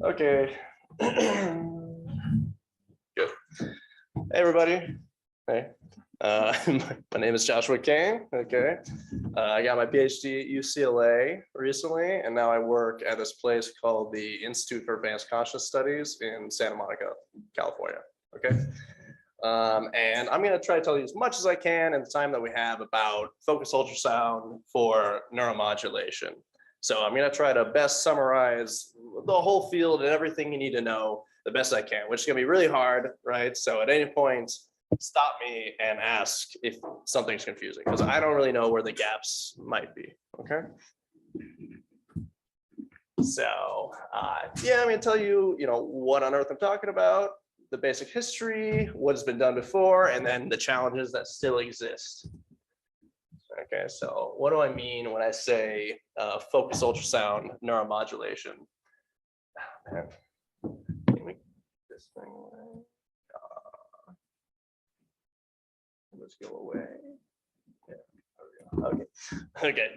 Okay. Good. Hey, everybody. Hey. My name is Joshua Kane. Okay. I got my PhD at UCLA recently, and now I work at this place called the Institute for Advanced Consciousness Studies in Santa Monica, California. Okay. And I'm going to try to tell you as much as I can in the time that we have about focused ultrasound for neuromodulation. So I'm going to try to best summarize the whole field and everything you need to know the best I can, which is going to be really hard, right? So at any point, stop me and ask if something's confusing, because I don't really know where the gaps might be, okay? So yeah, I'm going to tell you, what on earth I'm talking about, the basic history, what's been done before, and then the challenges that still exist. Okay, so what do I mean when I say focused ultrasound neuromodulation? Oh, man. Can we get this thing away? Let's go away. Yeah, okay.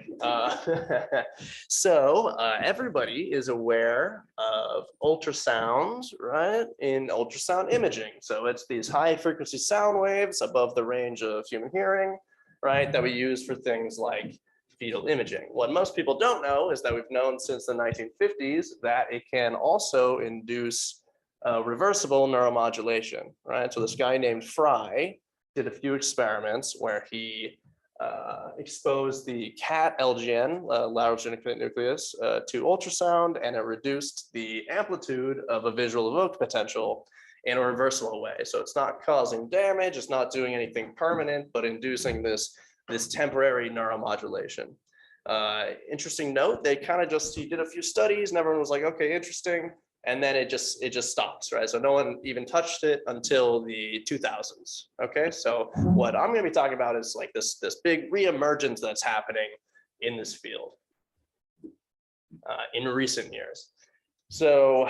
So everybody is aware of ultrasound, right? In ultrasound imaging. So it's these high frequency sound waves above the range of human hearing, right? That we use for things like fetal imaging. What most people don't know is that we've known since the 1950s that it can also induce reversible neuromodulation, right? So this guy named Fry did a few experiments where he exposed the cat LGN, lateral nucleus, to ultrasound, and it reduced the amplitude of a visual evoked potential in a reversible way. So it's not causing damage, it's not doing anything permanent, but inducing this temporary neuromodulation. Interesting note, he did a few studies and everyone was like, okay, interesting. And then it just stops, right? So no one even touched it until the 2000s. Okay, so what I'm going to be talking about is like this big reemergence that's happening in this field in recent years. So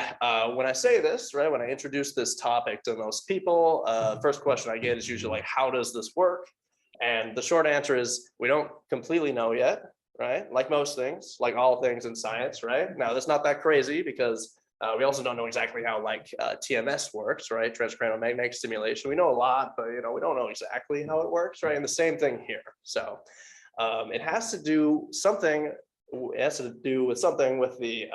when I say this, right, when I introduce this topic to most people, first question I get is usually like, how does this work? And the short answer is we don't completely know yet, right? Like most things, like all things in science, right? Now that's not that crazy because we also don't know exactly how TMS works, right? Transcranial magnetic stimulation. We know a lot, but we don't know exactly how it works, right? And the same thing here. So it has to do something. It has to do with something with the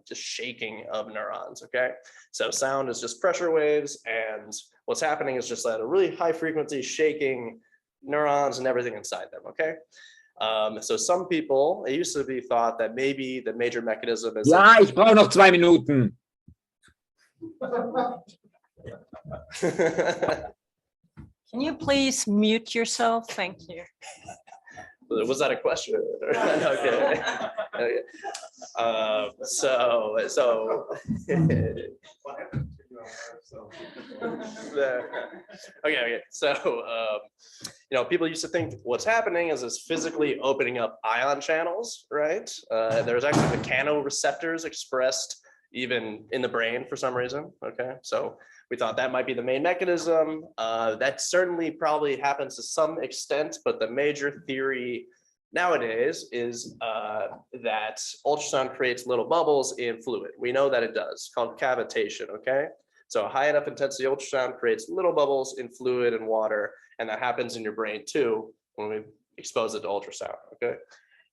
just shaking of neurons. Okay, so sound is just pressure waves, and what's happening is just that a really high frequency shaking neurons and everything inside them. Okay. So some people, it used to be thought that maybe the major mechanism is. Ja, ich brauche noch 2 Minuten. Can you please mute yourself? Thank you. Was that a question? Okay. Okay. Okay. So, people used to think what's happening is it's physically opening up ion channels, right? There's actually mechanoreceptors expressed even in the brain for some reason. Okay, so we thought that might be the main mechanism. That certainly probably happens to some extent, but the major theory nowadays is that ultrasound creates little bubbles in fluid. We know that it does, called cavitation, okay? So high enough intensity ultrasound creates little bubbles in fluid and water, and that happens in your brain too when we expose it to ultrasound, okay?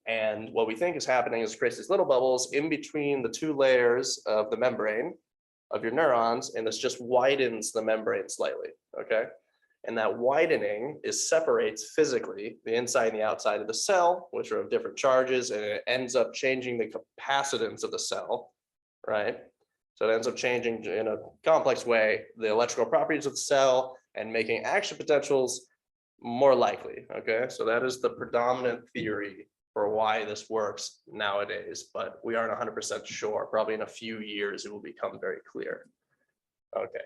And what we think is happening is it creates these little bubbles in between the two layers of the membrane of your neurons, and this just widens the membrane slightly, okay? And that widening separates physically the inside and the outside of the cell, which are of different charges, and it ends up changing the capacitance of the cell, right? So it ends up changing in a complex way the electrical properties of the cell and making action potentials more likely, okay? So that is the predominant theory for why this works nowadays, but we aren't 100% sure. Probably in a few years, it will become very clear. Okay.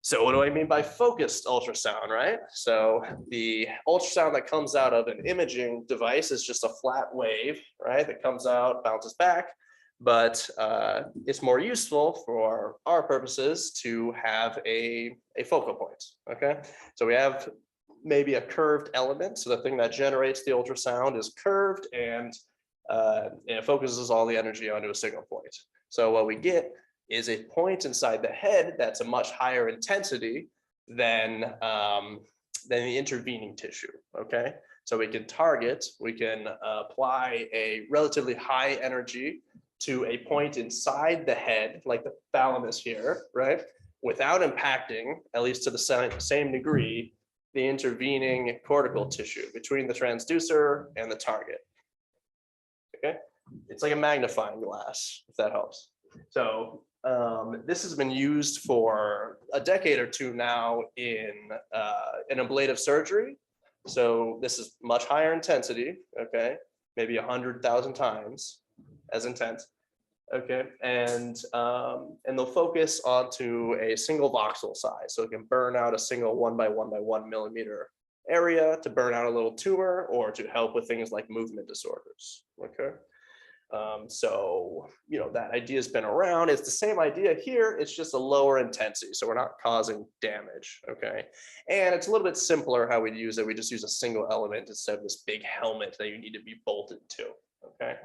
So what do I mean by focused ultrasound, right? So the ultrasound that comes out of an imaging device is just a flat wave, right? That comes out, bounces back, but it's more useful for our purposes to have a focal point, okay? So we have maybe a curved element. So the thing that generates the ultrasound is curved, and it focuses all the energy onto a signal point. So what we get is a point inside the head that's a much higher intensity than the intervening tissue, okay? So we can target, we can apply a relatively high energy to a point inside the head, like the thalamus here, right? Without impacting, at least to the same degree, the intervening cortical tissue between the transducer and the target, okay? It's like a magnifying glass, if that helps. So this has been used for a decade or two now in ablative surgery. So this is much higher intensity, okay? Maybe 100,000 times as intense, okay? And they'll focus onto a single voxel size. So it can burn out a single 1 by 1 by 1 millimeter area to burn out a little tumor or to help with things like movement disorders, okay? So, you know, that idea has been around. It's the same idea here. It's just a lower intensity. So we're not causing damage. Okay. And it's a little bit simpler how we use it. We just use a single element instead of this big helmet that you need to be bolted to. Okay.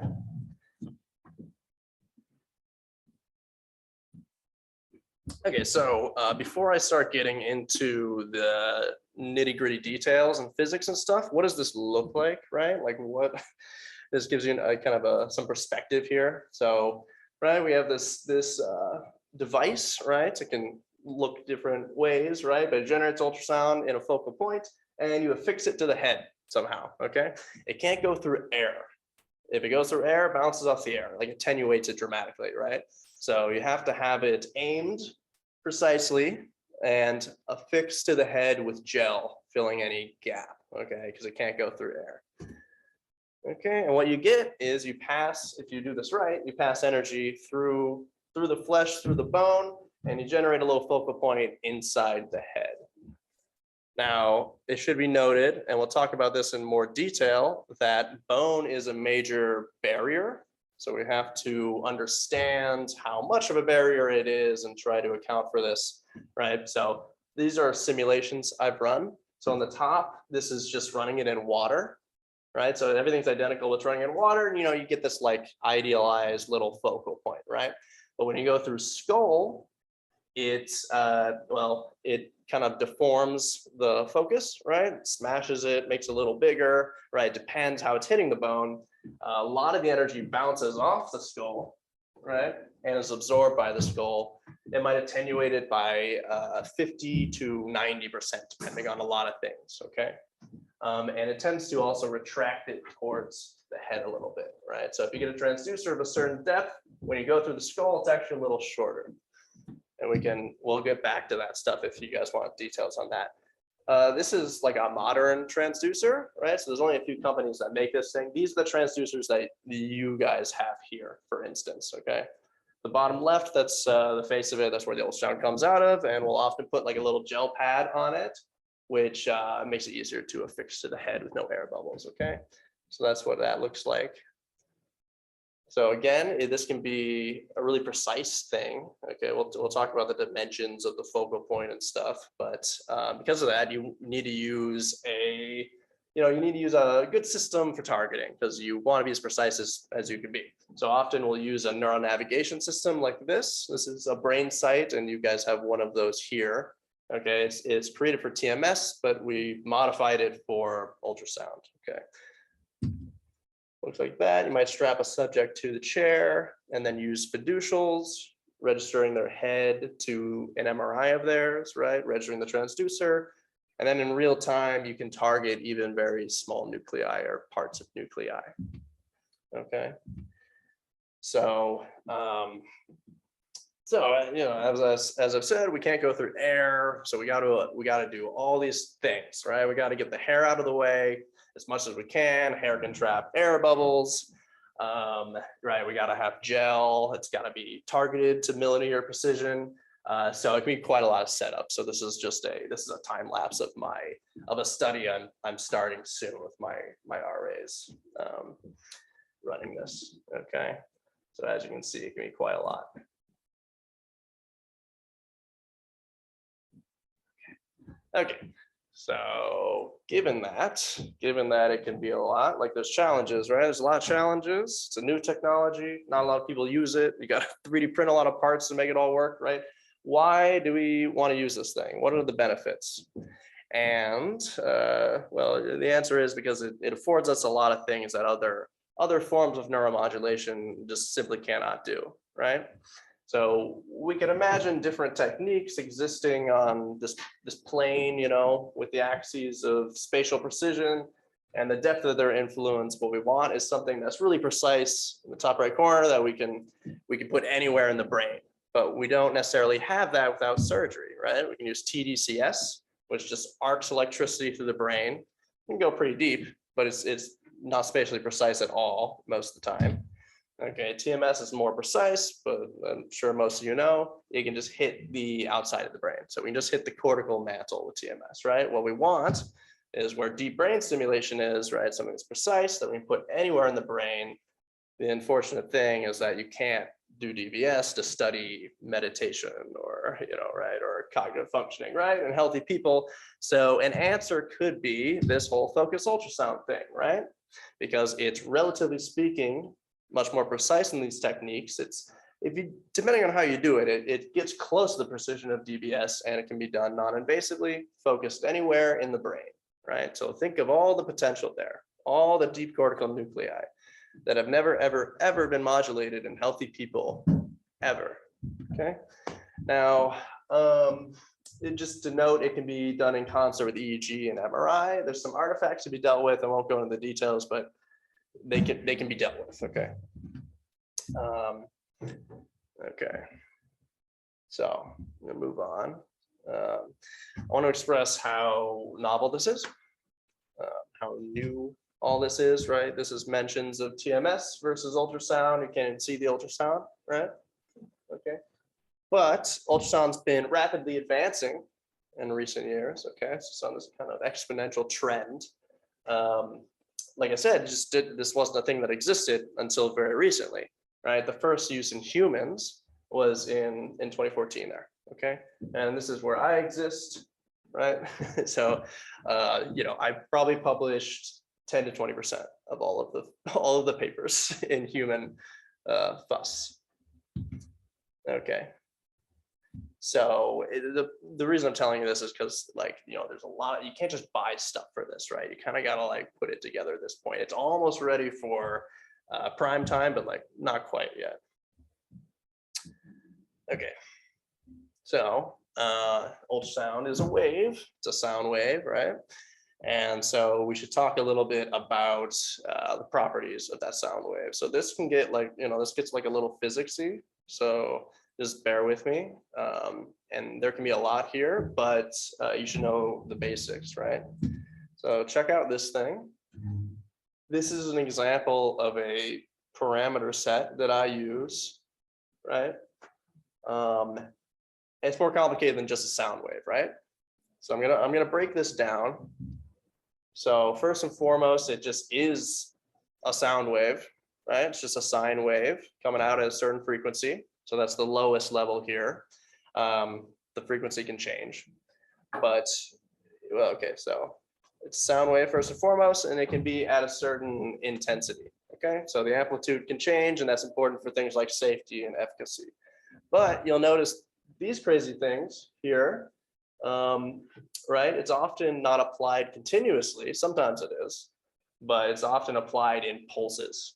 Okay. So before I start getting into the nitty-gritty details and physics and stuff, what does this look like, right? Like what? This gives you a kind of some perspective here. So, right, we have this device, right? It can look different ways, right? But it generates ultrasound in a focal point, and you affix it to the head somehow. Okay, it can't go through air. If it goes through air, it bounces off the air, like attenuates it dramatically, right? So you have to have it aimed precisely and affixed to the head with gel, filling any gap. Okay, because it can't go through air. Okay, and what you get is you pass, if you do this right, you pass energy through the flesh, through the bone, and you generate a little focal point inside the head. Now, it should be noted, and we'll talk about this in more detail, that bone is a major barrier. So we have to understand how much of a barrier it is and try to account for this, right? So these are simulations I've run. So on the top, this is just running it in water. Right, so everything's identical with running in water, and you know, you get this like idealized little focal point, right? But when you go through skull, it's well, it kind of deforms the focus, right? It smashes it, makes it a little bigger, right? Depends how it's hitting the bone. A lot of the energy bounces off the skull, right, and is absorbed by the skull. It might attenuate it by 50 to 90%, depending on a lot of things. Okay. And it tends to also retract it towards the head a little bit, right? So if you get a transducer of a certain depth, when you go through the skull, it's actually a little shorter. And we'll get back to that stuff if you guys want details on that. This is like a modern transducer, right? So there's only a few companies that make this thing. These are the transducers that you guys have here, for instance, okay? The bottom left, that's the face of it. That's where the ultrasound comes out of. And we'll often put like a little gel pad on it, which makes it easier to affix to the head with no air bubbles, okay? So that's what that looks like. So again, this can be a really precise thing, okay? We'll talk about the dimensions of the focal point and stuff, but because of that, you need to use a good system for targeting because you want to be as precise as you can be. So often we'll use a neural navigation system like this. This is a brain site, and you guys have one of those here. Okay, it's created for TMS, but we modified it for ultrasound. Okay, looks like that. You might strap a subject to the chair and then use fiducials, registering their head to an MRI of theirs, right? Registering the transducer. And then in real time, you can target even very small nuclei or parts of nuclei. Okay, so you know, as I've said, we can't go through air, so we got to do all these things, right? We got to get the hair out of the way as much as we can. Hair can trap air bubbles, right? We got to have gel. It's got to be targeted to millimeter precision. So it can be quite a lot of setup. So this is a time lapse of a study I'm starting soon with my RAs running this. Okay, so as you can see, it can be quite a lot. Okay, So given that it can be a lot, like there's challenges, right? There's a lot of challenges. It's a new technology. Not a lot of people use it. You got to 3D print a lot of parts to make it all work, right? Why do we want to use this thing? What are the benefits? And well, the answer is because it affords us a lot of things that other forms of neuromodulation just simply cannot do, right? So we can imagine different techniques existing on this plane, you know, with the axes of spatial precision and the depth of their influence. What we want is something that's really precise in the top right corner that we can put anywhere in the brain. But we don't necessarily have that without surgery, right? We can use TDCS, which just arcs electricity through the brain. It can go pretty deep, but it's not spatially precise at all most of the time. Okay, TMS is more precise, but I'm sure most of you know, it can just hit the outside of the brain. So we can just hit the cortical mantle with TMS, right? What we want is where deep brain stimulation is, right? Something that's precise that we can put anywhere in the brain. The unfortunate thing is that you can't do DBS to study meditation or, you know, right, or cognitive functioning, right, in healthy people. So an answer could be this whole focus ultrasound thing, right? Because it's relatively speaking much more precise in these techniques. It's depending on how you do it, it gets close to the precision of DBS, and it can be done non-invasively, focused anywhere in the brain, right? So think of all the potential there, all the deep cortical nuclei that have never, ever been modulated in healthy people, ever. Okay. Now, just to note, it can be done in concert with EEG and MRI. There's some artifacts to be dealt with. I won't go into the details, but they can be dealt with. Okay. Okay. So I'm gonna move on. I want to express how novel this is, how new all this is, right? This is mentions of TMS versus ultrasound. You can't see the ultrasound, right? Okay. But ultrasound's been rapidly advancing in recent years. Okay. So it's on this kind of exponential trend. Like I said, this wasn't a thing that existed until very recently, right? The first use in humans was in 2014 there. Okay. And this is where I exist, right? So, you know, I probably published 10 to 20% of all of the papers in human FUS. Okay. So the reason I'm telling you this is because, like, you know, there's a lot, you can't just buy stuff for this, right? You kind of got to like put it together at this point. It's almost ready for prime time, but like not quite yet. Okay. So ultrasound is a wave. It's a sound wave, right? And so we should talk a little bit about the properties of that sound wave. So this can get like, you know, this gets like a little physicsy. So just bear with me. And there can be a lot here, but you should know the basics, right? So check out this thing. This is an example of a parameter set that I use, right? It's more complicated than just a sound wave, right? So I'm gonna break this down. So first and foremost, it just is a sound wave, right? It's just a sine wave coming out at a certain frequency. So that's the lowest level here. The frequency can change, but well, okay, so it's a sound wave first and foremost, and it can be at a certain intensity. Okay, so the amplitude can change, and that's important for things like safety and efficacy. But you'll notice these crazy things here, right? It's often not applied continuously. Sometimes it is, but it's often applied in pulses.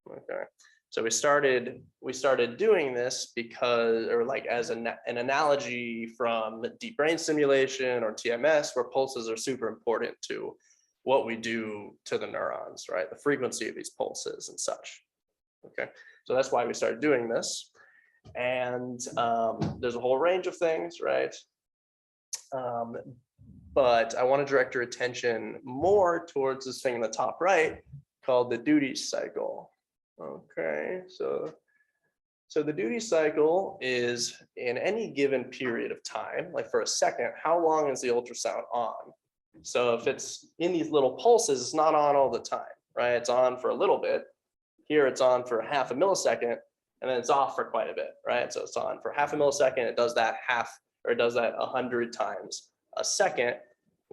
Okay. So we started doing this because, or like as an analogy from deep brain stimulation or TMS, where pulses are super important to what we do to the neurons, right? The frequency of these pulses and such. Okay. So that's why we started doing this. And there's a whole range of things, right? But I want to direct your attention more towards this thing in the top right called the duty cycle. Okay, so the duty cycle is in any given period of time, like for a second, how long is the ultrasound on? So if it's in these little pulses, it's not on all the time, right? It's on for a little bit. Here it's on for half a millisecond, and then it's off for quite a bit, right? So it's on for half a millisecond. It does that 100 times a second.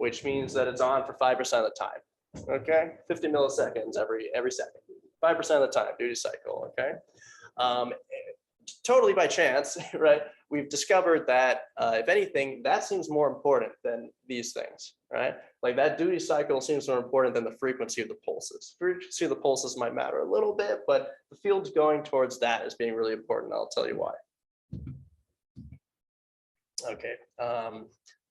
which means that it's on for 5% of the time. Okay, 50 milliseconds every second, 5% of the time duty cycle. Okay, totally by chance, right? We've discovered that if anything, that seems more important than these things, right? Like that duty cycle seems more important than the frequency of the pulses. Frequency of the pulses might matter a little bit, but the field's going towards that as being really important. I'll tell you why. Okay,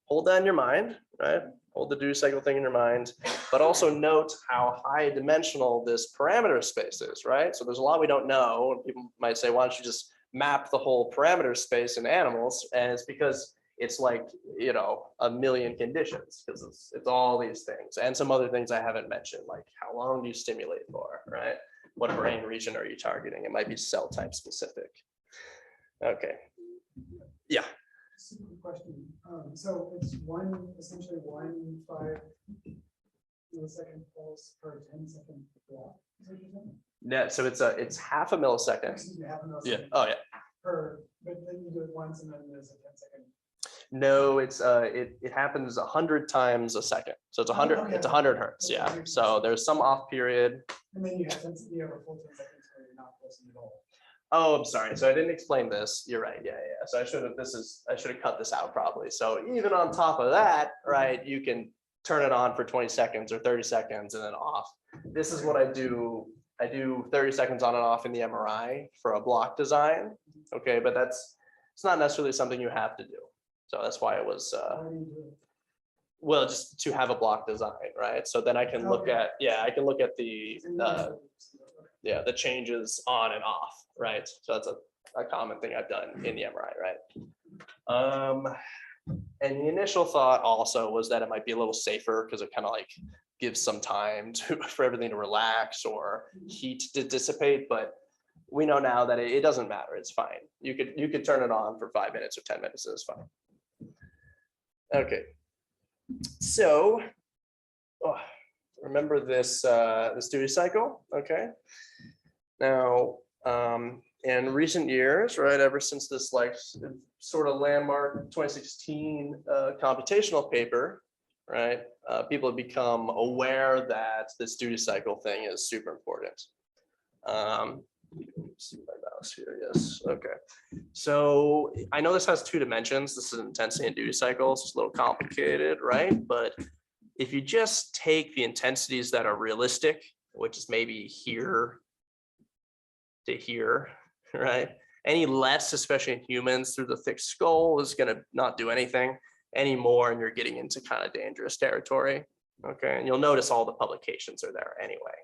hold that in your mind, right? Hold the duty cycle thing in your mind, but also note how high dimensional this parameter space is, right? So there's a lot we don't know. And people might say, why don't you just map the whole parameter space in animals? And it's because it's like, you know, a million conditions, because it's all these things and some other things I haven't mentioned, like how long do you stimulate for, right? What brain region are you targeting? It might be cell type specific. Okay. Yeah. Super question. So it's essentially 5 millisecond pulse per 10-second block. Yeah, so it's half a millisecond. Excuse me, half a millisecond. Yeah. Oh yeah. But then you do it once and then there's a 10-second. No, it happens 100 times a second. So it's 100. Okay. It's 100 hertz. Okay. Yeah. So there's some off period. And then you have a full 10 seconds where you're not pulsing at all. Oh, I'm sorry. So I didn't explain this. You're right. Yeah. So I should have cut this out probably. So even on top of that, right, you can turn it on for 20 seconds or 30 seconds and then off. This is what I do. I do 30 seconds on and off in the MRI for a block design. Okay, but it's not necessarily something you have to do. So that's why it was, well, just to have a block design, right? So then I can look at, I can look at the changes on and off, right? So that's a common thing I've done in the MRI, right? And the initial thought also was that it might be a little safer because it kind of like gives some time for everything to relax or heat to dissipate, but we know now that it doesn't matter. It's fine. You could turn it on for 5 minutes or 10 minutes. It's fine. Okay. So remember this this duty cycle. Okay. Now, in recent years, right, ever since this like sort of landmark 2016 computational paper, right, people have become aware that this duty cycle thing is super important. See my mouse here. Yes. Okay. So I know this has 2 dimensions. This is intensity and duty cycles. It's a little complicated, right? But if you just take the intensities that are realistic, which is maybe here to here, right? Any less, especially in humans, through the thick skull is going to not do anything anymore, and you're getting into kind of dangerous territory. Okay, and you'll notice all the publications are there anyway,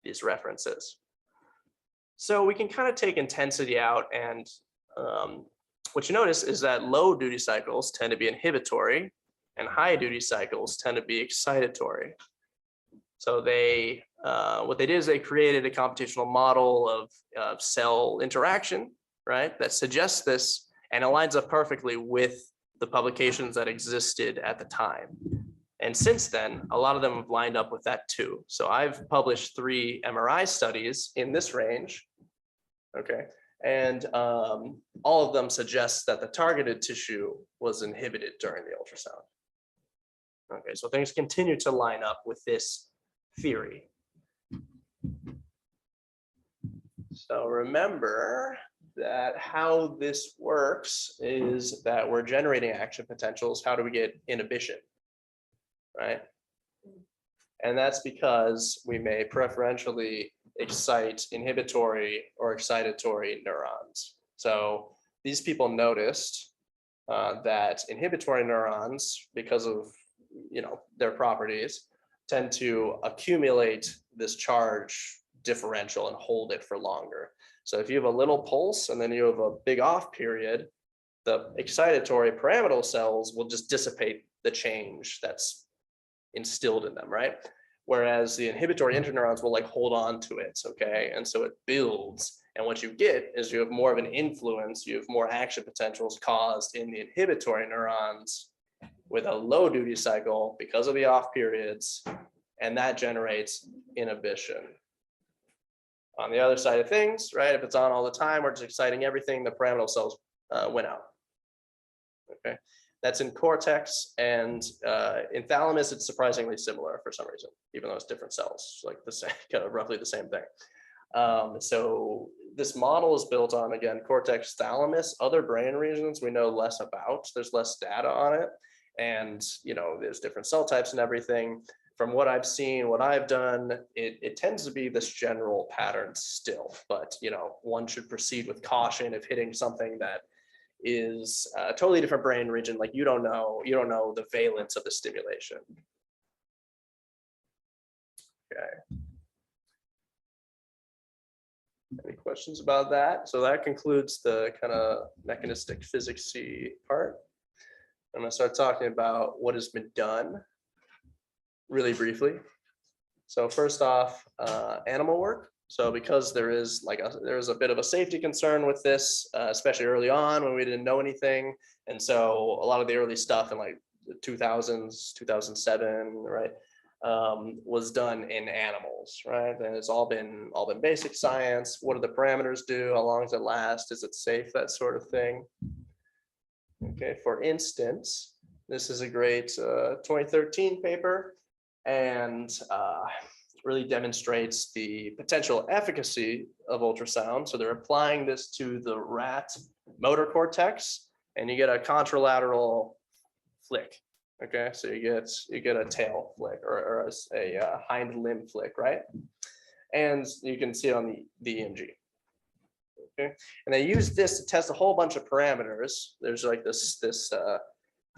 these references. So we can kind of take intensity out, and what you notice is that low duty cycles tend to be inhibitory and high duty cycles tend to be excitatory. So they, what they did is they created a computational model of cell interaction, right, that suggests this, and it lines up perfectly with the publications that existed at the time. And since then, a lot of them have lined up with that too. So I've published 3 MRI studies in this range, okay, and all of them suggest that the targeted tissue was inhibited during the ultrasound. Okay, so things continue to line up with this theory. So remember that how this works is that we're generating action potentials. How do we get inhibition, right? And that's because we may preferentially excite inhibitory or excitatory neurons. So these people noticed that inhibitory neurons, because of their properties, tend to accumulate this charge differential and hold it for longer. So if you have a little pulse and then you have a big off period, the excitatory pyramidal cells will just dissipate the change that's instilled in them, right? Whereas the inhibitory interneurons will like hold on to it, okay? And so it builds. And what you get is you have more of an influence, you have more action potentials caused in the inhibitory neurons with a low duty cycle because of the off periods, and that generates inhibition. On the other side of things, right, if it's on all the time, we're just exciting everything, the pyramidal cells went out. Okay, That's in cortex, and in thalamus, it's surprisingly similar for some reason, even though it's different cells, like the same, kind of roughly the same thing. So this model is built on, again, cortex, thalamus. Other brain regions we know less about. There's less data on it, and there's different cell types and everything. From what I've seen, what I've done, it tends to be this general pattern still, but one should proceed with caution if hitting something that is a totally different brain region. Like you don't know the valence of the stimulation. Okay. Any questions about that? So that concludes the kind of mechanistic physics-y part. I'm gonna start talking about what has been done really briefly. So first off, animal work. So because there's a bit of a safety concern with this, especially early on when we didn't know anything. And so a lot of the early stuff in like the 2000s, 2007, right, was done in animals, right? And it's all been basic science. What do the parameters do? How long does it last? Is it safe? That sort of thing. Okay, for instance, this is a great 2013 paper, and really demonstrates the potential efficacy of ultrasound. So they're applying this to the rat motor cortex, and you get a contralateral flick. Okay, so you get a tail flick or a hind limb flick, right? And you can see it on the EMG. Okay, and they use this to test a whole bunch of parameters. There's like this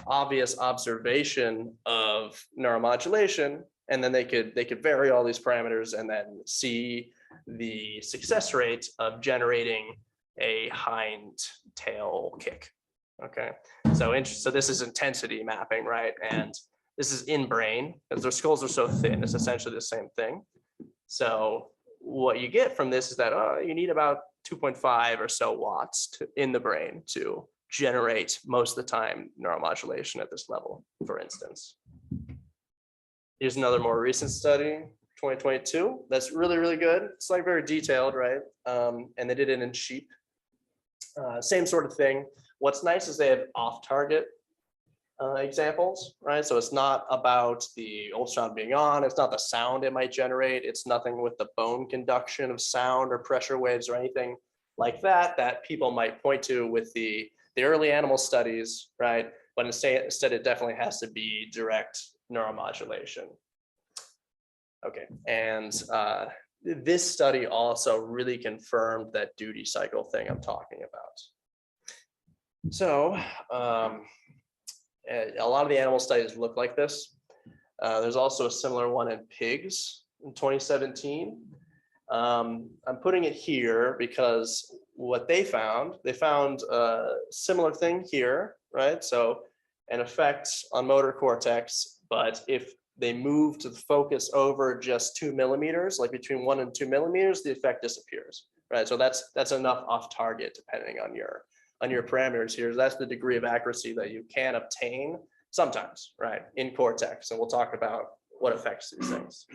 obvious observation of neuromodulation, and then they could vary all these parameters and then see the success rate of generating a hind tail kick. Okay, so this is intensity mapping, right? And this is in brain, because their skulls are so thin, it's essentially the same thing. So what you get from this is that you need about 2.5 or so watts in the brain to generate most of the time neuromodulation at this level, for instance. Here's another more recent study, 2022. That's really, really good. It's like very detailed, right? And they did it in sheep. Same sort of thing. What's nice is they have off-target examples, right? So it's not about the ultrasound being on. It's not the sound it might generate. It's nothing with the bone conduction of sound or pressure waves or anything like that people might point to with the early animal studies, right? But instead it definitely has to be direct neuromodulation. Okay, and this study also really confirmed that duty cycle thing I'm talking about. So a lot of the animal studies look like this. There's also a similar one in pigs in 2017. I'm putting it here because what they found a similar thing here, right? So an effect on motor cortex, but if they move to the focus over just 2 millimeters, like between 1 and 2 millimeters, the effect disappears, right? So that's enough off target depending on your parameters here. That's the degree of accuracy that you can obtain sometimes, right, in cortex. And we'll talk about what affects these things.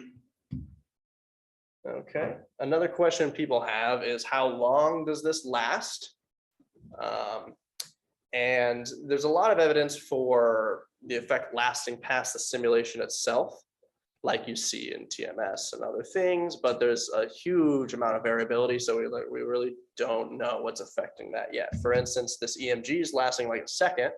Okay, another question people have is how long does this last? And there's a lot of evidence for the effect lasting past the simulation itself, like you see in TMS and other things, but there's a huge amount of variability, so we really don't know what's affecting that yet. For instance, this EMG is lasting like a second.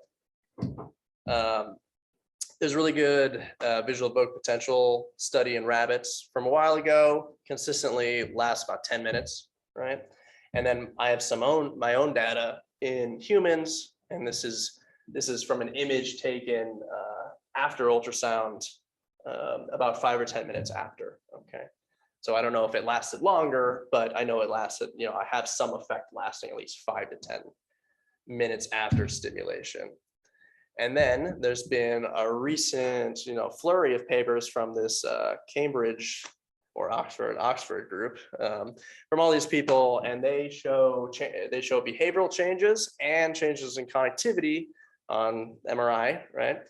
There's really good visual evoked potential study in rabbits from a while ago, consistently lasts about 10 minutes, right? And then I have my own data in humans, and this is from an image taken after ultrasound, about 5 or 10 minutes after. Okay, so I don't know if it lasted longer, but I know it lasted. I have some effect lasting at least 5 to 10 minutes after stimulation. And then there's been a recent, flurry of papers from this Cambridge or Oxford group, from all these people, and they show behavioral changes and changes in connectivity on MRI, right,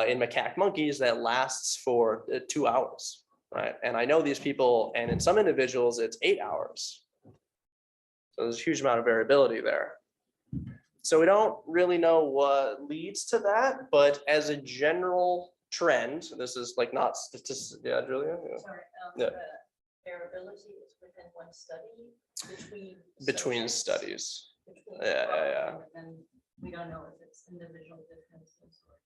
in macaque monkeys that lasts for 2 hours, right? And I know these people, and in some individuals, it's 8 hours. So there's a huge amount of variability there. So we don't really know what leads to that, but as a general trend, this is like not statistics. Yeah, Julia. Yeah. Sorry, Yeah. the variability is within one study Between studies. between Yeah. And we don't know if it's individual differences or.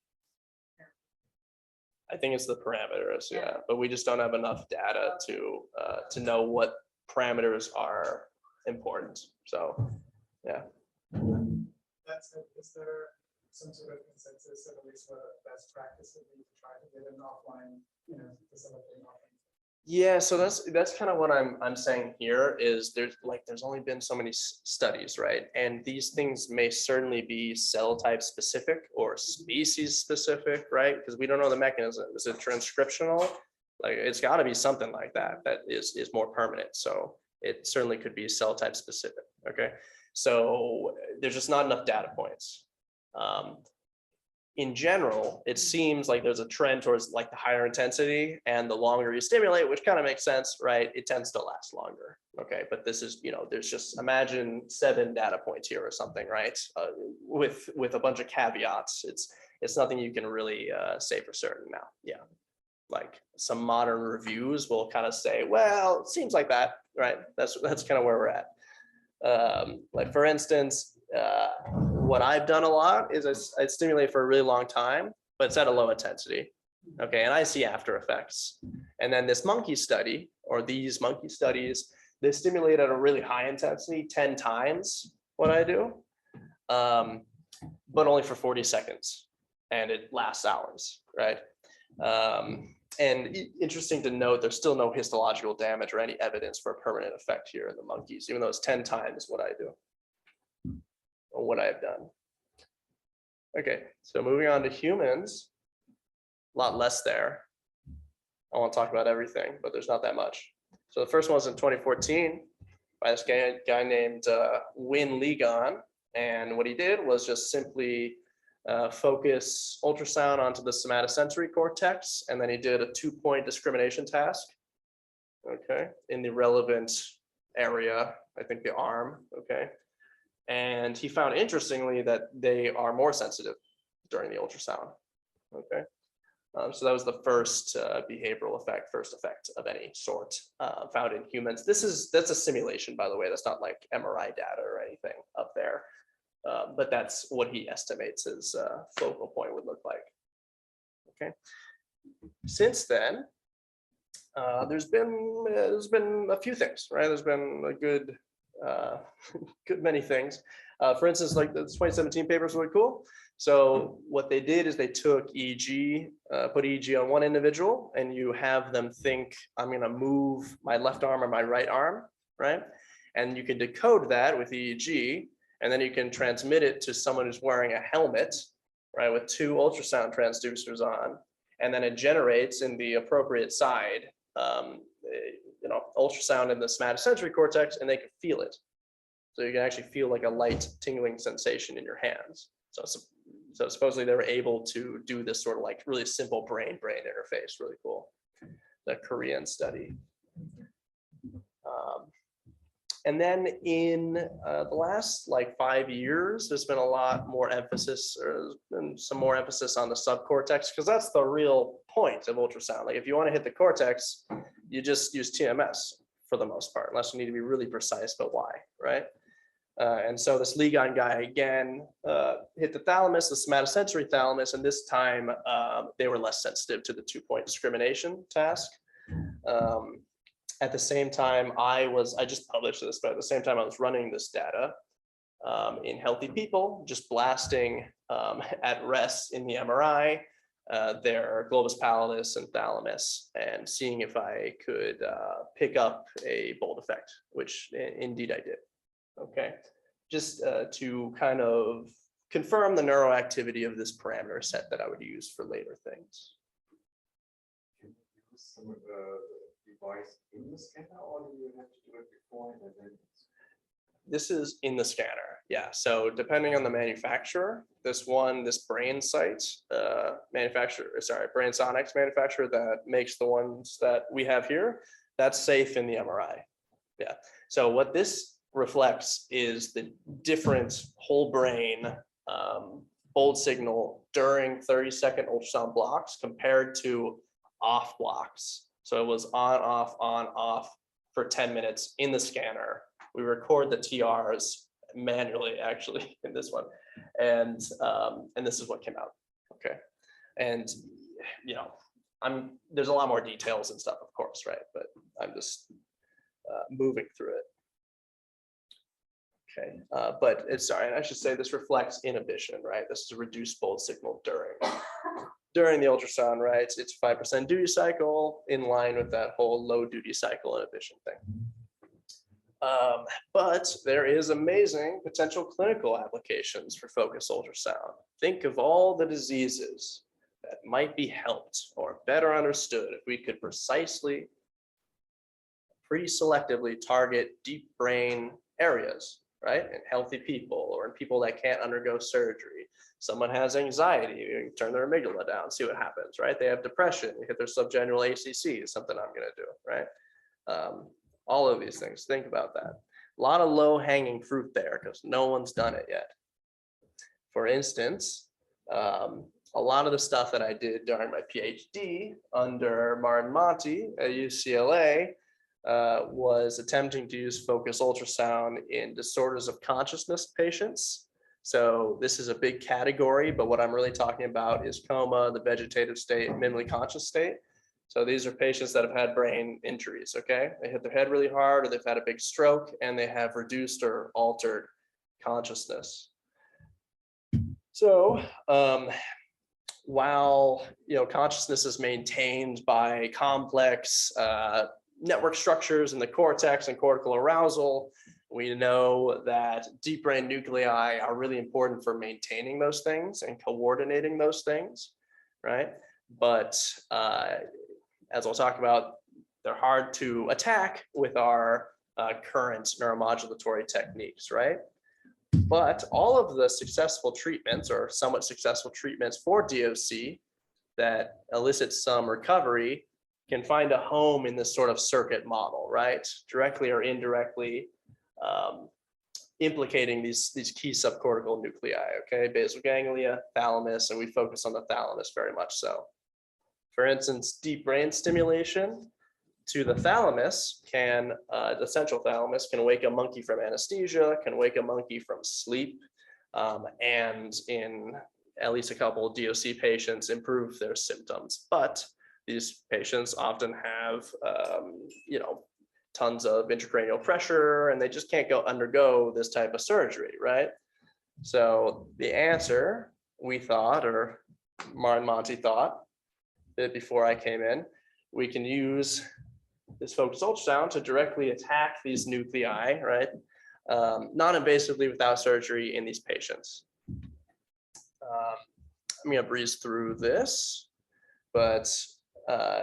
I think it's the parameters, yeah, Yeah. but we just don't have enough data to know what parameters are important. So, yeah. That said, is there some sort of consensus, at least what a best practice would be to try to get an offline, facilitate offline? Yeah, so that's kind of what I'm saying here is there's only been so many studies, right? And these things may certainly be cell type specific or species specific, right? Because we don't know the mechanism. Is it transcriptional? Like it's got to be something like that is more permanent. So it certainly could be cell type specific. Okay, so there's just not enough data points. In general, it seems like there's a trend towards like the higher intensity, and the longer you stimulate, which kind of makes sense, right? It tends to last longer. Okay, but this is, there's just imagine 7 data points here or something, right? With a bunch of caveats. It's nothing you can really say for certain now. Yeah, like some modern reviews will kind of say, well, it seems like that, right? That's kind of where we're at. Like for instance, what I've done a lot is I stimulate for a really long time, but it's at a low intensity. Okay, and I see after effects. And then this monkey study, or these monkey studies, they stimulate at a really high intensity, 10 times what I do, but only for 40 seconds, and it lasts hours, right? And interesting to note, there's still no histological damage or any evidence for a permanent effect here in the monkeys, even though it's 10 times what I do, or what I have done. Okay, so moving on to humans, a lot less there. I won't talk about everything, but there's not that much. So the first one was in 2014 by this guy named Win Ligon. And what he did was just simply focus ultrasound onto the somatosensory cortex. And then he did a 2-point discrimination task, okay, in the relevant area, I think the arm, okay. And he found, interestingly, that they are more sensitive during the ultrasound, okay. So that was the first behavioral effect, first effect of any sort found in humans. That's a simulation, by the way. That's not like MRI data or anything up there, but that's what he estimates his focal point would look like. Okay. Since then, there's been a few things, right? There's been a good many things. For instance, like the 2017 paper is really cool. So what they did is they took EEG, put EEG on one individual, and you have them think, I'm going to move my left arm or my right arm, right? And you can decode that with EEG, and then you can transmit it to someone who's wearing a helmet, right, with 2 ultrasound transducers on, and then it generates in the appropriate side, ultrasound in the somatosensory cortex, and they can feel it. So you can actually feel like a light tingling sensation in your hands. So supposedly they were able to do this sort of like really simple brain-brain interface, really cool. The Korean study. And then in the last like 5 years, there's been a lot more emphasis, or some more emphasis on the subcortex, because that's the real point of ultrasound. Like if you want to hit the cortex, you just use TMS for the most part, unless you need to be really precise about why, right? And so this Ligon guy again hit the thalamus, the somatosensory thalamus, and this time they were less sensitive to the 2-point discrimination task. At the same time, I just published this, but at the same time I was running this data in healthy people, just blasting at rest in the MRI, their globus pallidus and thalamus, and seeing if I could pick up a bold effect, which indeed I did. Okay, just to kind of confirm the neuroactivity of this parameter set that I would use for later things. Can you use some of the device in the scanner, or do you have to do it before and then? This is in the scanner, yeah. So depending on the manufacturer, this Brain Sonics manufacturer that makes the ones that we have here, that's safe in the MRI. Yeah. So what this reflects is the different whole brain bold signal during 30-second ultrasound blocks compared to off blocks. So it was on, off for 10 minutes in the scanner. We record the TRs manually, actually, in this one. And this is what came out, okay? And, you know, there's a lot more details and stuff, of course, right? But I'm just moving through it. Okay, but it's, sorry, I should say this reflects inhibition, right? This is a reduced bold signal during the ultrasound, right? It's 5% duty cycle in line with that whole low duty cycle inhibition thing. But there is amazing potential clinical applications for focused ultrasound. Think of all the diseases that might be helped or better understood if we could precisely, pretty selectively target deep brain areas, right? In healthy people or in people that can't undergo surgery. Someone has anxiety, you turn their amygdala down, see what happens, right? They have depression, you hit their subgenual ACC, is something I'm gonna do, right? All of these things, think about that. A lot of low hanging fruit there because no one's done it yet. For instance, a lot of the stuff that I did during my PhD under Martin Monti at UCLA was attempting to use focused ultrasound in disorders of consciousness patients. So this is a big category, but what I'm really talking about is coma, the vegetative state, minimally conscious state. So these are patients that have had brain injuries, okay? They hit their head really hard or they've had a big stroke and they have reduced or altered consciousness. So while, you know, consciousness is maintained by complex network structures in the cortex and cortical arousal, we know that deep brain nuclei are really important for maintaining those things and coordinating those things, right? But as I'll talk about, they're hard to attack with our current neuromodulatory techniques, right? But all of the successful treatments or somewhat successful treatments for DOC that elicit some recovery can find a home in this sort of circuit model, right? Directly or indirectly implicating these key subcortical nuclei, okay? Basal ganglia, thalamus, and we focus on the thalamus very much so. For instance, deep brain stimulation to the thalamus can, the central thalamus can wake a monkey from anesthesia, can wake a monkey from sleep, and in at least a couple of DOC patients improve their symptoms. But these patients often have, you know, tons of intracranial pressure and they just can't undergo this type of surgery, right? So the answer, we thought, or Martin Monti thought, that before I came in, we can use this focused ultrasound to directly attack these nuclei, right? Non-invasively without surgery in these patients. I'm gonna breeze through this, but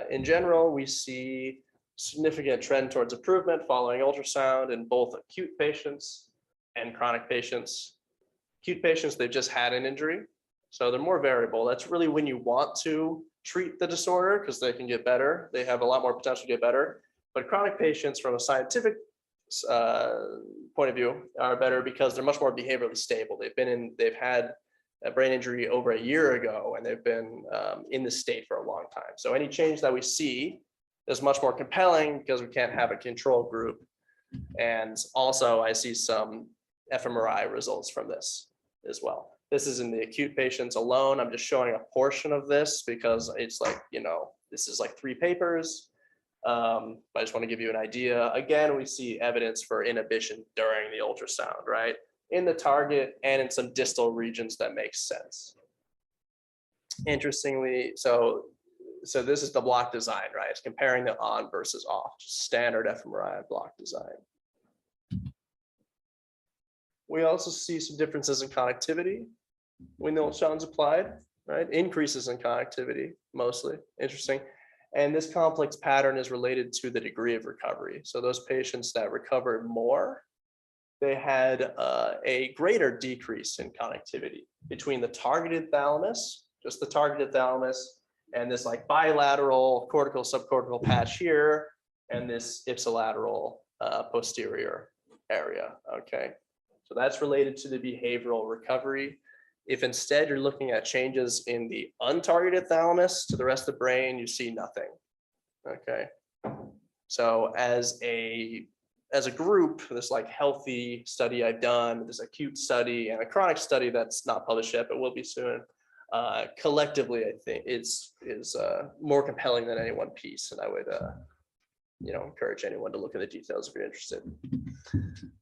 in general, we see significant trend towards improvement following ultrasound in both acute patients and chronic patients. Acute patients, they've just had an injury, so they're more variable. That's really when you want to treat the disorder because they can get better. They have a lot more potential to get better. But chronic patients from a scientific point of view are better because they're much more behaviorally stable. They've had a brain injury over a year ago and they've been in this state for a long time. So any change that we see is much more compelling because we can't have a control group. And also I see some fMRI results from this as well. This is in the acute patients alone. I'm just showing a portion of this because it's like, you know, this is like 3 papers. But I just want to give you an idea. Again, we see evidence for inhibition during the ultrasound, right? In the target and in some distal regions that makes sense. Interestingly, so this is the block design, right? It's comparing the on versus off, just standard fMRI block design. We also see some differences in connectivity when the ultrasound's applied, right? Increases in connectivity, mostly. Interesting. And this complex pattern is related to the degree of recovery. So those patients that recovered more, they had a greater decrease in connectivity between the targeted thalamus, just the targeted thalamus, and this like bilateral cortical subcortical patch here, and this ipsilateral posterior area, okay? So that's related to the behavioral recovery. If instead you're looking at changes in the untargeted thalamus to the rest of the brain, you see nothing, okay? So as a group, this like healthy study I've done, this acute study and a chronic study that's not published yet, but will be soon. Collectively, I think is more compelling than any one piece, and I would encourage anyone to look at the details if you're interested.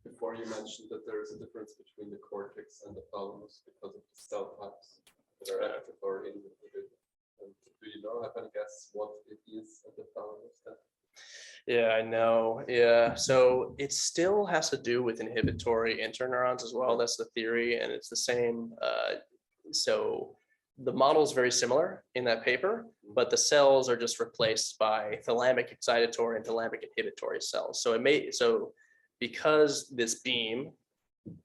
Before you mentioned that there is a difference between the cortex and the thalamus because of the cell types that are active or inhibited. And do you know, have any guess what it is at the thalamus then? Yeah, I know. Yeah, so it still has to do with inhibitory interneurons as well. That's the theory, and it's the same. So the model is very similar in that paper, but the cells are just replaced by thalamic excitatory and thalamic inhibitory cells. So because this beam,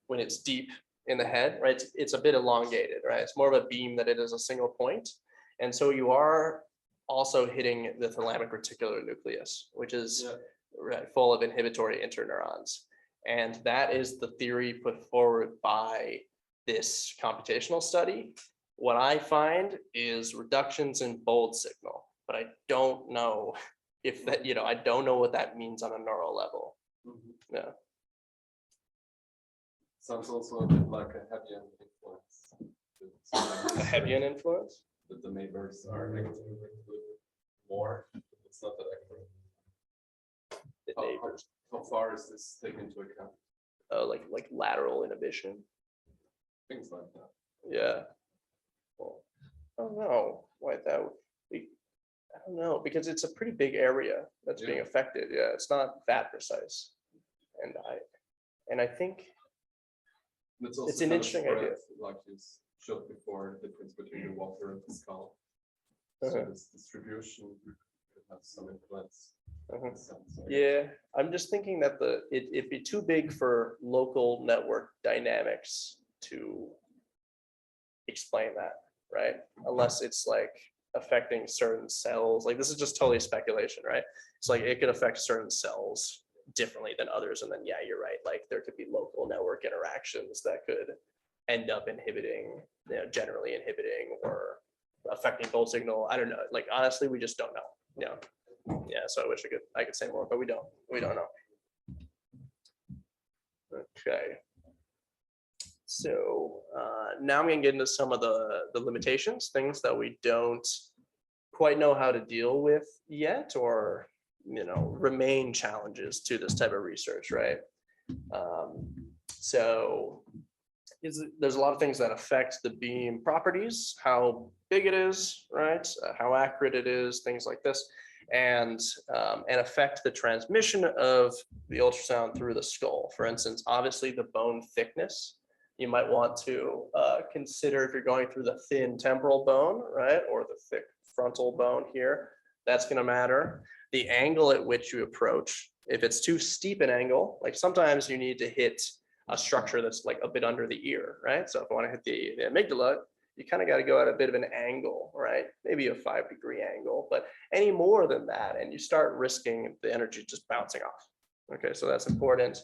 when it's deep in the head, right, it's a bit elongated, right? It's more of a beam than it is a single point. And so you are also hitting the thalamic reticular nucleus, which is full of inhibitory interneurons. And that is the theory put forward by this computational study. What I find is reductions in bold signal, but I don't know if that, I don't know what that means on a neural level. Yeah. Sounds also a bit like a Hebbian influence. A Hebbian influence? That the neighbors are negatively linked more. It's not that accurate. The neighbors. How far is this taken into account? Like lateral inhibition. Things like that. Yeah. Well, I don't know why that would be. I don't know, because it's a pretty big area that's being affected. Yeah, it's not that precise. And I think it's an interesting idea. Like you showed before, the difference between the water and the skull. Uh-huh. So this distribution could have some influence. Uh-huh. Yeah, I'm just thinking that it'd be too big for local network dynamics to explain that, right? Unless it's like affecting certain cells. Like this is just totally speculation, right? It's like it could affect certain cells differently than others. And then, yeah, you're right. Like there could be local network interactions that could end up inhibiting, generally inhibiting or affecting bold signal. I don't know. Like, honestly, we just don't know. Yeah. So I wish I could say more, but we don't know. Okay. So now I'm going to get into some of the limitations, things that we don't quite know how to deal with yet, or remain challenges to this type of research, right? So there's a lot of things that affect the beam properties, how big it is, right? How accurate it is, things like this, and affect the transmission of the ultrasound through the skull. For instance, obviously the bone thickness. You might want to consider if you're going through the thin temporal bone, right, or the thick frontal bone here, that's going to matter. The angle at which you approach, if it's too steep an angle, like sometimes you need to hit a structure that's like a bit under the ear, right? So if I want to hit the amygdala, you kind of got to go at a bit of an angle, right? Maybe a 5-degree angle, but any more than that, and you start risking the energy just bouncing off. Okay, so that's important.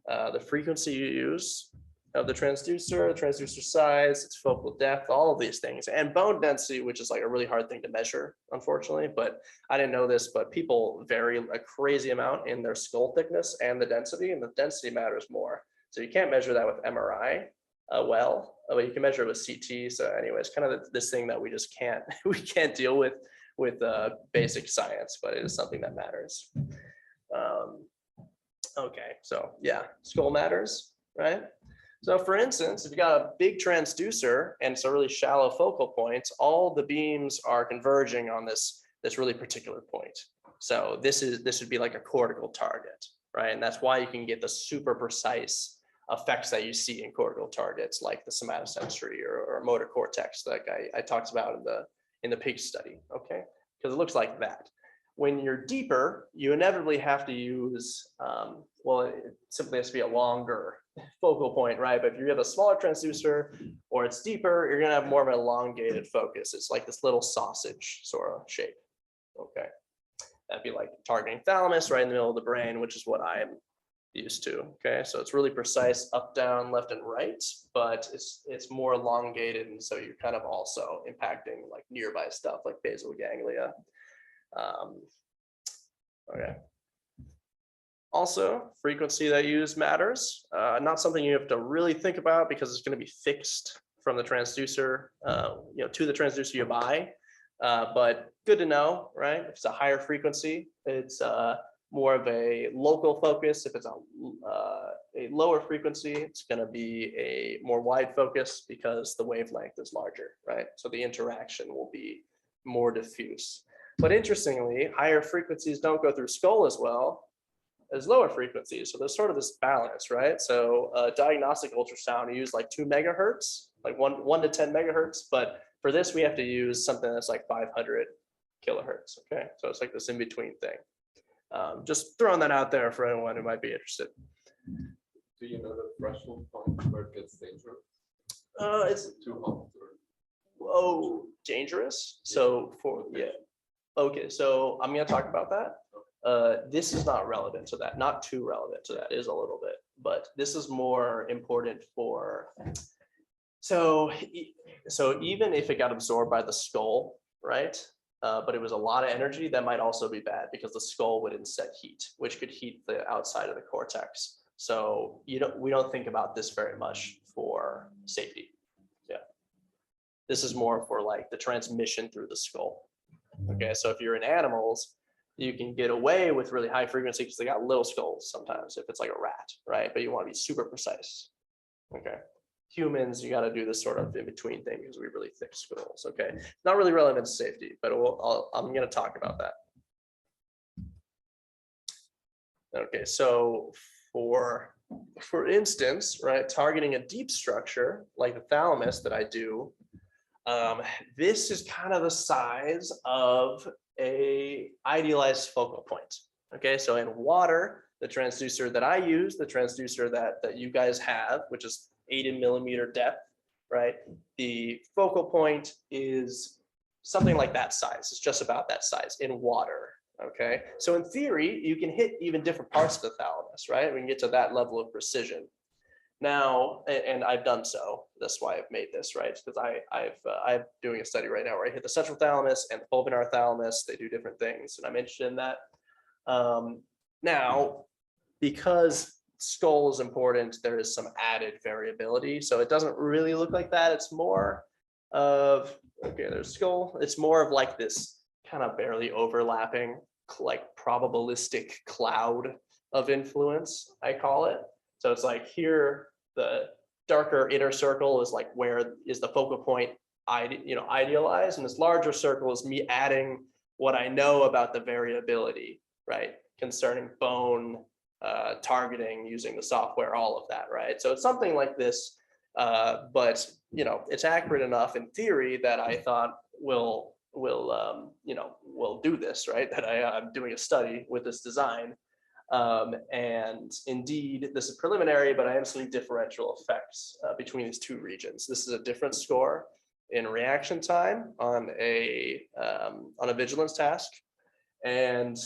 The frequency you use of the transducer size, its focal depth, all of these things, and bone density, which is like a really hard thing to measure, unfortunately. But I didn't know this, but people vary a crazy amount in their skull thickness and the density, and the density matters more. So you can't measure that with MRI but you can measure it with CT. So anyways, kind of this thing that we just can't deal with basic science, but it is something that matters. Okay, so yeah, skull matters, right? So for instance, if you got a big transducer and it's a really shallow focal point, all the beams are converging on this really particular point. So this would be like a cortical target, right? And that's why you can get the super precise effects that you see in cortical targets, like the somatosensory or motor cortex, like I talked about in the pig study, okay? Because it looks like that. When you're deeper, you inevitably have to use, it simply has to be a longer focal point, right? But if you have a smaller transducer or it's deeper, you're gonna have more of an elongated focus. It's like this little sausage sort of shape, okay? That'd be like targeting thalamus right in the middle of the brain, which is what I'm used to. Okay, so it's really precise up, down, left, and right, but it's more elongated, and so you're kind of also impacting like nearby stuff like basal ganglia. Okay. Also, frequency that you use matters. Not something you have to really think about because it's going to be fixed from the transducer, to the transducer you buy. But good to know, right? If it's a higher frequency, it's more of a local focus. If it's a lower frequency, it's going to be a more wide focus because the wavelength is larger, right? So the interaction will be more diffuse. But interestingly, higher frequencies don't go through skull as well as lower frequencies. So there's sort of this balance, right? So diagnostic ultrasound, you use like 2 megahertz, like 1 to 10 megahertz. But for this, we have to use something that's like 500 kilohertz. Okay, so it's like this in between thing. Just throwing that out there for anyone who might be interested. Do you know the threshold point where it gets dangerous? It's Too hot. Or... dangerous. So okay, so I'm going to talk about that. This is not relevant to that, not too relevant to that, is a little bit, but this is more important for, so even if it got absorbed by the skull, right? But it was a lot of energy, that might also be bad because the skull would inset heat, which could heat the outside of the cortex. So we don't think about this very much for safety. Yeah. This is more for like the transmission through the skull. Okay, so if you're in animals, you can get away with really high frequency because they got little skulls sometimes if it's like a rat, right? But you want to be super precise. Okay. Humans, you got to do this sort of in between thing because we have really thick skulls. Okay. Not really relevant to safety, but I'm going to talk about that. Okay. So for instance, right, targeting a deep structure like the thalamus that I do, this is kind of the size of a idealized focal point. Okay, so in water, the transducer that I use, the transducer that you guys have, which is 80 millimeter depth, right? The focal point is something like that size. It's just about that size in water. Okay, so in theory, you can hit even different parts of the thalamus, right? We can get to that level of precision. Now, and I've done so. That's why I've made this, right? Because I'm doing a study right now where I hit the central thalamus and the pulvinar thalamus. They do different things, and I'm interested in that. Now, because skull is important, there is some added variability. So it doesn't really look like that. It's more of, okay, there's skull. It's more of like this kind of barely overlapping, like probabilistic cloud of influence, I call it. So it's like here, the darker inner circle is like where is the focal point idealized, and this larger circle is me adding what I know about the variability, right? Concerning bone targeting using the software, all of that, right? So it's something like this, but it's accurate enough in theory that I thought we'll do this, right? That I'm doing a study with this design. And indeed, this is preliminary, but I am seeing differential effects between these two regions. This is a different score in reaction time on a vigilance task. And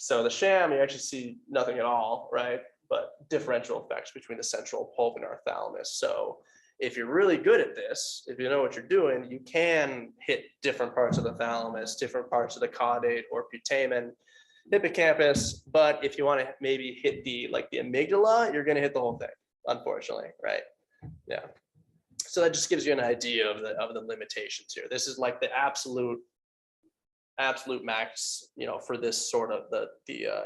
so the sham, you actually see nothing at all, right? But differential effects between the central pulvinar thalamus. So if you're really good at this, if you know what you're doing, you can hit different parts of the thalamus, different parts of the caudate or putamen, hippocampus. But if you want to maybe hit the amygdala, you're going to hit the whole thing, unfortunately, right? Yeah. So that just gives you an idea of the limitations here. This is like the absolute max, for this sort of the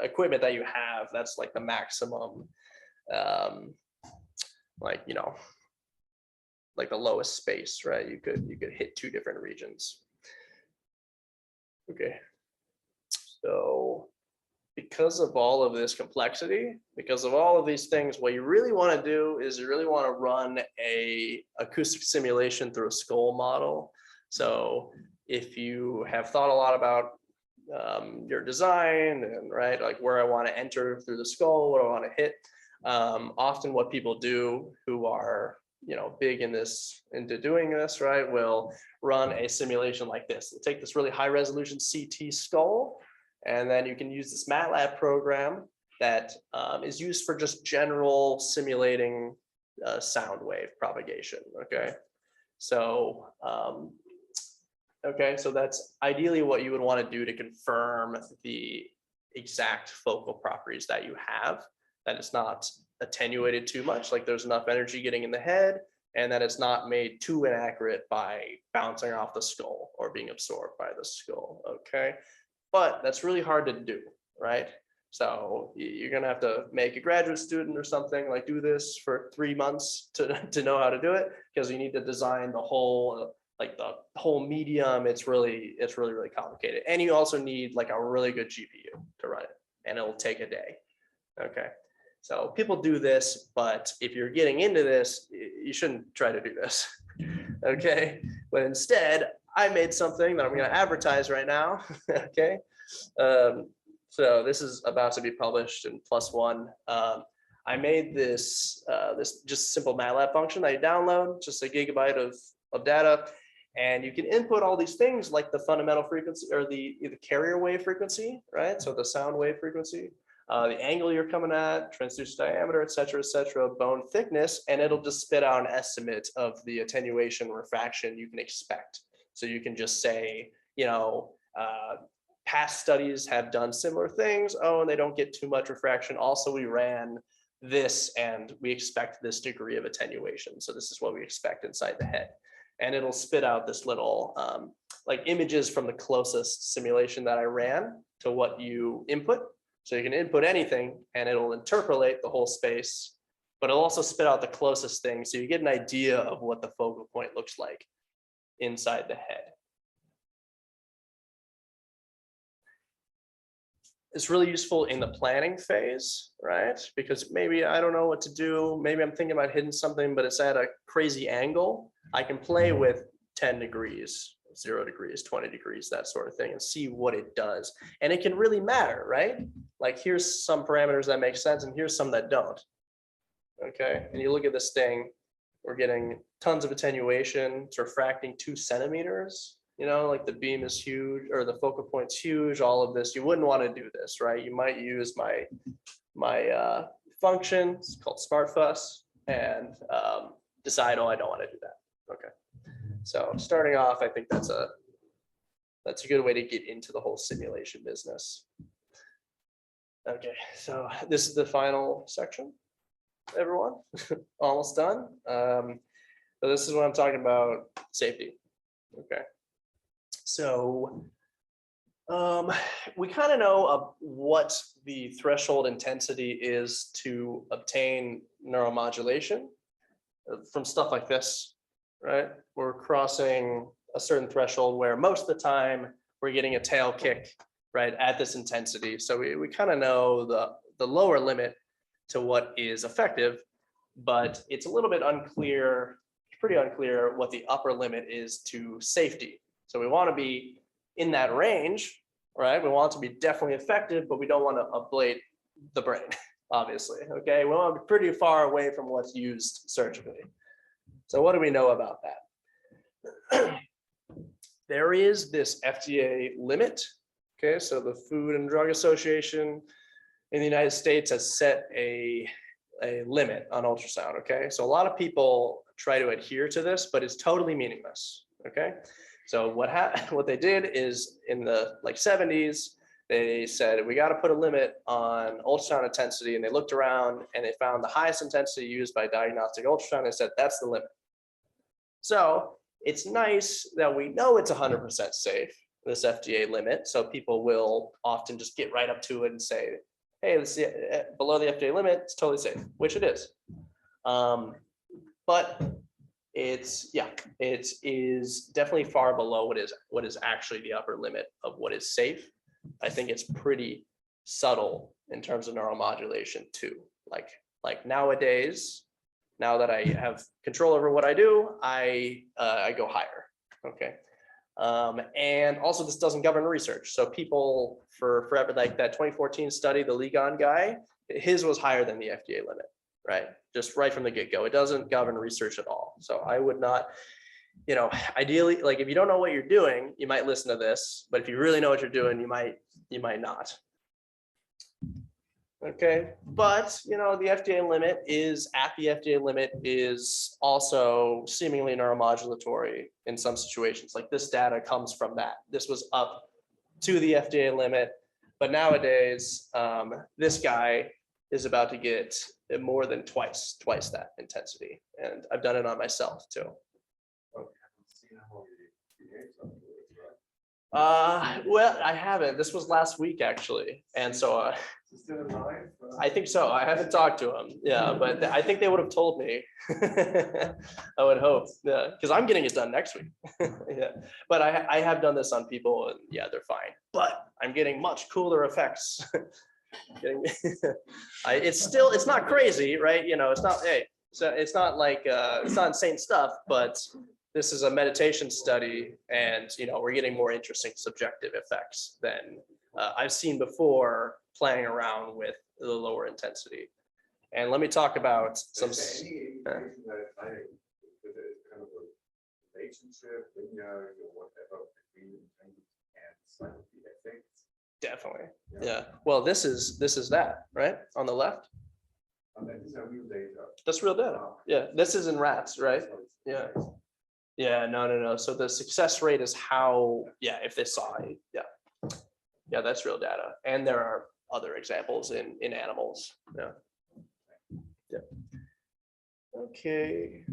equipment that you have. That's like the maximum, like the lowest space, right? You could hit two different regions. Okay. So because of all of this complexity, because of all of these things, what you really want to do is you really want to run a acoustic simulation through a skull model. So if you have thought a lot about your design and right, like where I want to enter through the skull, what I want to hit, often what people do who are big into doing this, right, will run a simulation like this. They'll take this really high resolution CT skull, and then you can use this MATLAB program that is used for just general simulating sound wave propagation. Okay, so okay, so that's ideally what you would want to do to confirm the exact focal properties that you have, that it's not attenuated too much, like there's enough energy getting in the head, and that it's not made too inaccurate by bouncing off the skull or being absorbed by the skull. Okay, but that's really hard to do, right? So you're gonna have to make a graduate student or something, like do this for 3 months to know how to do it, because you need to design the whole medium. It's really complicated, and you also need like a really good GPU to run it, and it'll take a day. Okay, so people do this, but if you're getting into this, you shouldn't try to do this. Okay, but instead I made something that I'm going to advertise right now. Okay, so this is about to be published in +1. I made this just simple MATLAB function that you download, just a gigabyte of data, and you can input all these things like the fundamental frequency or the carrier wave frequency, right? So the sound wave frequency, the angle you're coming at, transducer diameter, et cetera, bone thickness, and it'll just spit out an estimate of the attenuation refraction you can expect. So you can just say, you know, past studies have done similar things. Oh, and they don't get too much refraction. Also, we ran this and we expect this degree of attenuation. So this is what we expect inside the head. And it'll spit out this little like images from the closest simulation that I ran to what you input. So you can input anything and it'll interpolate the whole space, but it'll also spit out the closest thing. So you get an idea of what the focal point looks like inside the head. It's really useful in the planning phase, right? Because maybe I don't know what to do. Maybe I'm thinking about hitting something, but it's at a crazy angle. I can play with 10 degrees, 0 degrees, 20 degrees, that sort of thing, and see what it does. And it can really matter, right? Like here's some parameters that make sense and here's some that don't. Okay, and you look at this thing, we're getting tons of attenuation. It's refracting 2 centimeters. You know, like the beam is huge or the focal point's huge, all of this. You wouldn't want to do this, right? You might use my function, it's called SmartFuss, and decide, oh, I don't want to do that. Okay. So starting off, I think that's a good way to get into the whole simulation business. Okay, so this is the final section, everyone. Almost done. So this is what I'm talking about, safety. Okay. So we kind of know what the threshold intensity is to obtain neuromodulation from stuff like this, right? We're crossing a certain threshold where most of the time we're getting a tail kick, right, at this intensity. So we kind of know the lower limit to what is effective, but it's a little bit unclear, pretty unclear what the upper limit is to safety. So we want to be in that range, right? We want it to be definitely effective, but we don't want to ablate the brain, obviously. Okay, we want to be pretty far away from what's used surgically. So what do we know about that? There is this FDA limit. Okay, so the Food and Drug Association in the United States has set a limit on ultrasound. Okay, so a lot of people try to adhere to this, but it's totally meaningless. Okay. So what they did is in the 70s, they said, we got to put a limit on ultrasound intensity. And they looked around and they found the highest intensity used by diagnostic ultrasound. They said, that's the limit. So it's nice that we know it's 100% safe, this FDA limit. So people will often just get right up to it and say, hey, this is below the FDA limit, it's totally safe, which it is. But it is definitely far below what is actually the upper limit of what is safe. I think it's pretty subtle in terms of neuromodulation too. Like nowadays, now that I have control over what I do, I go higher. Okay. And also this doesn't govern research. So people forever, like that 2014 study, the Ligon guy, his was higher than the FDA limit. Right, just right from the get-go. It doesn't govern research at all. So I would not, you know, ideally, like if you don't know what you're doing, you might listen to this, but if you really know what you're doing, you might not. Okay, but the FDA limit is also seemingly neuromodulatory in some situations. Like this data comes from that. This was up to the FDA limit, but nowadays this guy is about to get more than twice that intensity, and I've done it on myself too. Well, I haven't. This was last week actually, and so I think so. I haven't talked to him. Yeah, but I think they would have told me. I would hope. Yeah, because I'm getting it done next week. Yeah, but I have done this on people, and yeah, they're fine. But I'm getting much cooler effects. It's not crazy, right? It's not. Hey, so it's not like it's not insane stuff, but this is a meditation study, and we're getting more interesting subjective effects than I've seen before playing around with the lower intensity. And let me talk about some. Definitely. Yeah. Well, this is that, right? On the left. That's real data. Yeah. This is in rats, right? Yeah. Yeah, no. So the success rate is how, if they saw it, yeah, that's real data. And there are other examples in animals. Yeah. Okay.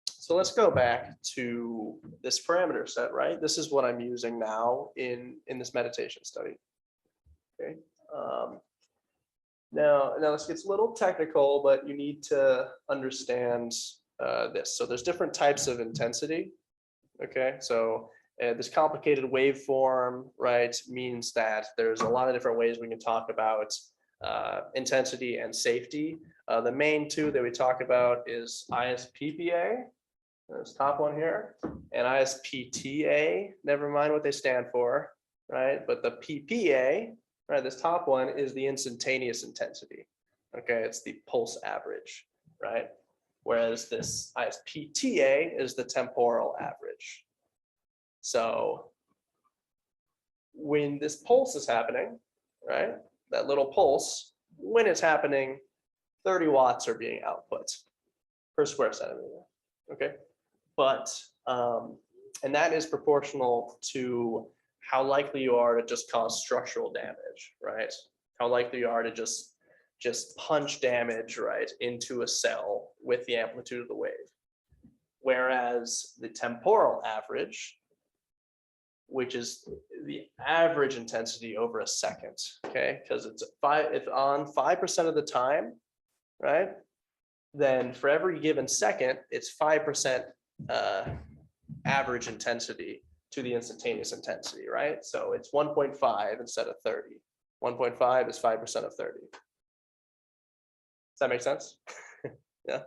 So let's go back to this parameter set, right? This is what I'm using now in this meditation study. Okay. Now this gets a little technical, but you need to understand this. So there's different types of intensity. Okay, so this complicated waveform, right, means that there's a lot of different ways we can talk about intensity and safety. The main two that we talk about is ISPPA, this top one here, and ISPTA. Never mind what they stand for, right? But the PPA, right, this top one is the instantaneous intensity. Okay, it's the pulse average, right? Whereas this ISPTA is the temporal average. So when this pulse is happening, right, that little pulse, when it's happening, 30 watts are being output per square centimeter. Okay, but and that is proportional to how likely you are to just cause structural damage, right? How likely you are to just punch damage, right, into a cell with the amplitude of the wave. Whereas the temporal average, which is the average intensity over a second, okay, because it's on 5% of the time, right, then for every given second, it's 5% average intensity to the instantaneous intensity, right? So it's 1.5 instead of 30. 1.5 is 5% of 30. Does that make sense? Yeah.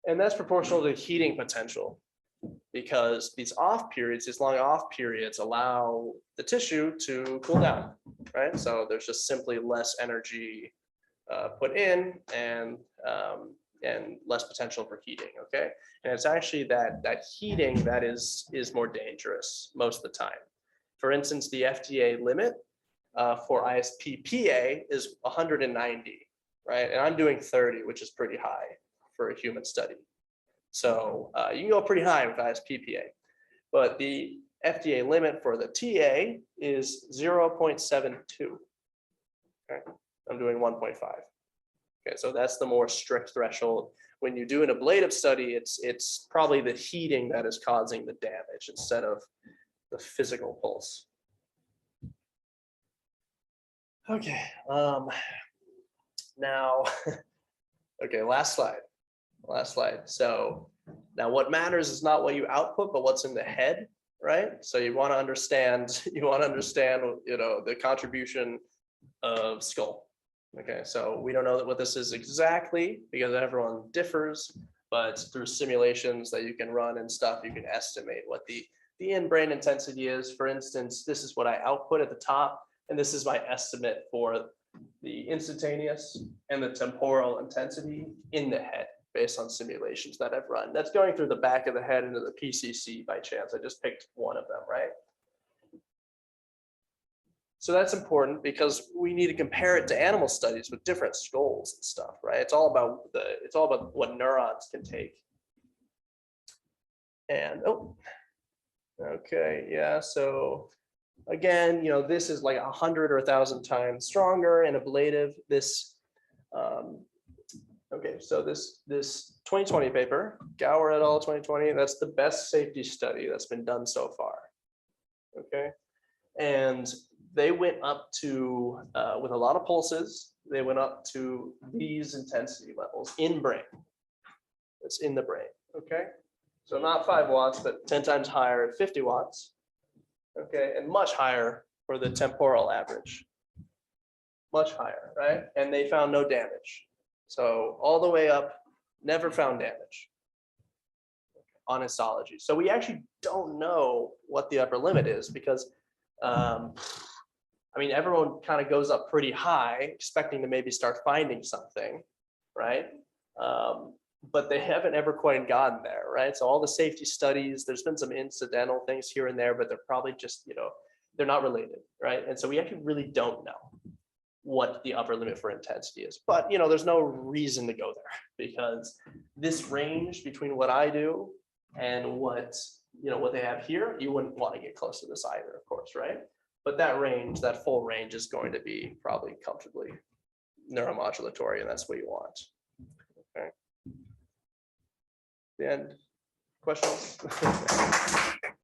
And that's proportional to heating potential, because these off periods, these long off periods, allow the tissue to cool down, right? So there's just simply less energy put in, and less potential for heating. Okay, and it's actually that heating that is more dangerous most of the time. For instance, the FDA limit for ISPPA is 190, right? And I'm doing 30, which is pretty high for a human study. So you can go pretty high with ISPPA, but the FDA limit for the TA is 0.72. Okay, I'm doing 1.5. Okay, so that's the more strict threshold. When you do an ablative study, it's probably the heating that is causing the damage instead of the physical pulse. Okay, now, okay, last slide. So now what matters is not what you output, but what's in the head, right? So you want to understand, the contribution of skull. Okay, so we don't know what this is exactly because everyone differs, but through simulations that you can run and stuff, you can estimate what the in-brain intensity is. For instance, this is what I output at the top, and this is my estimate for the instantaneous and the temporal intensity in the head based on simulations that I've run. That's going through the back of the head into the PCC by chance. I just picked one of them, right? So that's important because we need to compare it to animal studies with different skulls and stuff, right? It's all about what neurons can take. And okay, yeah. So again, this is like 100 or 1,000 times stronger and ablative. This, okay, so this 2020 paper, Gower et al. 2020, that's the best safety study that's been done so far. Okay, and they went up to, with a lot of pulses, they went up to these intensity levels in brain. It's in the brain, okay? So not 5 watts, but 10 times higher at 50 watts, okay? And much higher for the temporal average. Much higher, right? And they found no damage. So all the way up, never found damage on histology. So we actually don't know what the upper limit is because I mean, everyone kind of goes up pretty high, expecting to maybe start finding something, right? But they haven't ever quite gotten there, right? So all the safety studies, there's been some incidental things here and there, but they're probably just, they're not related, right? And so we actually really don't know what the upper limit for intensity is. But, there's no reason to go there because this range between what I do and what they have here, you wouldn't want to get close to this either, of course, right? But that range, that full range is going to be probably comfortably neuromodulatory, and that's what you want. Okay. The end. Questions?